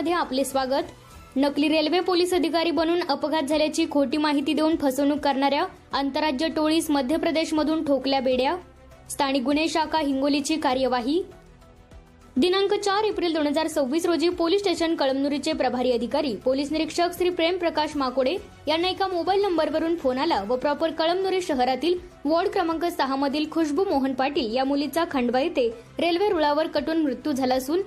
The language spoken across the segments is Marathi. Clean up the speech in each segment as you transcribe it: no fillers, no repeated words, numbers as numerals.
मध्ये आपले स्वागत। नकली रेल्वे पोलीस अधिकारी बनून अपघात झाल्याची खोटी माहिती देऊन फसवणूक करणाऱ्या आंतरराज्य टोळीस मध्य प्रदेशमधून ठोकल्या बेड्या। स्थानिक गुन्हे शाखा हिंगोलीची कार्यवाही। दिनांक 4 एप्रिल 2026 रोजी पोलीस स्टेशन कळमनुरीचे प्रभारी अधिकारी पोलीस निरीक्षक श्री प्रेम प्रकाश माकोडे यांना एका मोबाईल नंबरवरून फोन आला व प्रॉपर कळमनुरी शहरातील वॉर्ड क्रमांक 6 मधील खुशबू मोहन पाटील या मुलीचा खंडवा येथे रेल्वे रुळावर कटून मृत्यू झाला असून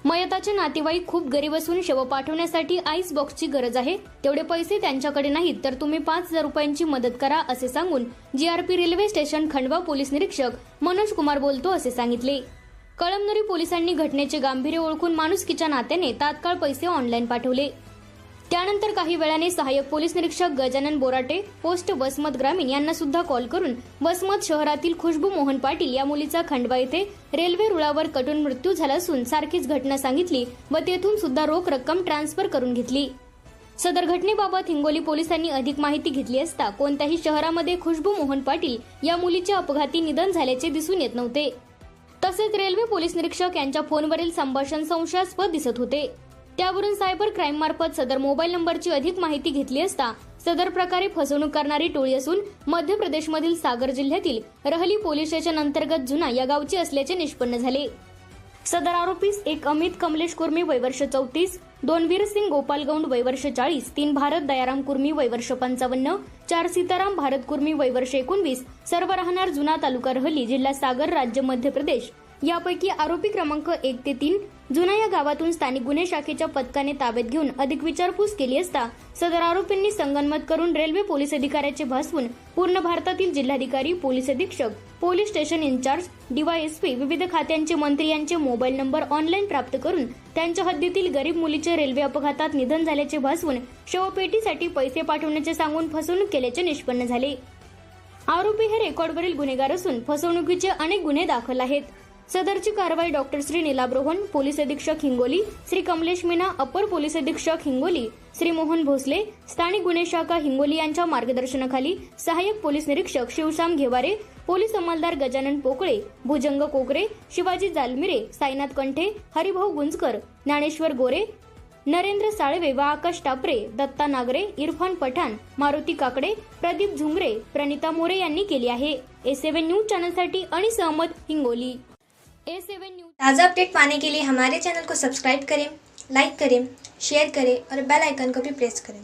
मयताचे नातेवाईक खूप गरीब असून शव पाठवण्यासाठी आईस बॉक्सची गरज आहे, तेवढे पैसे त्यांच्याकडे नाहीत तर तुम्ही 5,000 रुपयांची मदत करा असे सांगून GRP railway station Khandwa police निरीक्षक मनोज कुमार बोलतो असे सांगितले। कळमनुरी पोलिसांनी घटनेचे गांभीर्य ओळखून माणुसकीच्या नात्याने तात्काळ पैसे ऑनलाईन पाठवले। त्यानंतर काही वेळाने सहाय्यक पोलीस निरीक्षक गजानन बोराटे पोस्ट वसमत ग्रामीण यांना सुद्धा कॉल करून वसमत शहरातील खुशबू मोहन पाटील या मुलीचा खंडवा येथे रेल्वे रुळावर कटून मृत्यू झाला असून सारखीच घटना सांगितली व तेथून सुद्धा रोख रक्कम ट्रान्सफर करून घेतली। सदर घटनेबाबत हिंगोली पोलिसांनी अधिक माहिती घेतली असता कोणत्याही शहरामध्ये खुशबू मोहन पाटील या मुलीचे अपघाती निधन झाल्याचे दिसून येत नव्हते। तसेच रेल्वे पोलीस निरीक्षक यांच्या फोनवरील संभाषण संशयास्पद दिसत होते। त्यावरून सायबर क्राईम मार्फत सदर मोबाईल नंबरची अधिक माहिती घेतली असता सदर प्रकारे फसवणूक करणारी टोळी असून मध्य प्रदेशमधील सागर जिल्ह्यातील रहली पोलीस स्टेशन अंतर्गत जुना या गावची असल्याचे निष्पन्न झाले। सदर आरोपीस एक अमित कमलेश कुर्मी वय वर्ष 34, 2 वीरसिंग गोपाल गौंड वय वर्ष 40, 3 भारत दयाराम कुर्मी वय वर्ष 55, 4 सीताराम भारत कुर्मी वय वर्ष 19 सर्व राहणार जुना तालुका रहली जिल्हा सागर राज्य मध्य प्रदेश यापैकी आरोपी क्रमांक 1 ते 3 जुना या गावातून स्थानिक गुन्हे शाखेच्या पथकाने ताब्यात घेऊन अधिक विचारपूस केली असता सदर आरोपींनी संगनमत करून रेल्वे पोलीस अधिकाऱ्याचे भासवून पूर्ण भारतातील जिल्हाधिकारी, पोलीस अधीक्षक, पोलीस स्टेशन इन्चार्ज, डीवायएसपी विविध खात्यांचे मंत्री यांचे मोबाईल नंबर ऑनलाईन प्राप्त करून त्यांच्या हद्दीतील गरीब मुलीचे रेल्वे अपघातात निधन झाल्याचे भासवून शवपेटीसाठी पैसे पाठवण्याचे सांगून फसवणूक केल्याचे निष्पन्न झाले। आरोपी हे रेकॉर्डवरील गुन्हेगार असून फसवणुकीचे अनेक गुन्हे दाखल आहेत। सदरची कारवाई डॉक्टर श्री नीलाभ रोहन पोलीस अधीक्षक हिंगोली, श्री कमलेश मीना अपर पोलीस अधीक्षक हिंगोली, श्री मोहन भोसले स्थानिक गुन्हे शाखा हिंगोली यांच्या मार्गदर्शनाखाली सहाय्यक पोलीस निरीक्षक शिवशाम घेवारे, पोलीस अंमलदार गजानन पोकळे, भुजंग कोकरे, शिवाजी जालमिरे, साईनाथ कंठे, हरिभाऊ गुंजकर, ज्ञानेश्वर गोरे, नरेंद्र साळवे व आकाश टापरे, दत्ता नागरे, इरफान पठाण, मारुती काकडे, प्रदीप झुंगरे, प्रणिता मोरे यांनी केली आहे। A7 news channel Anis Ahmed Hingoli. A7 news ताज़ा अपडेट पाने के लिए हमारे चैनल को सब्सक्राइब करें, लाइक करें, शेयर करें और बेल आइकन को भी प्रेस करें।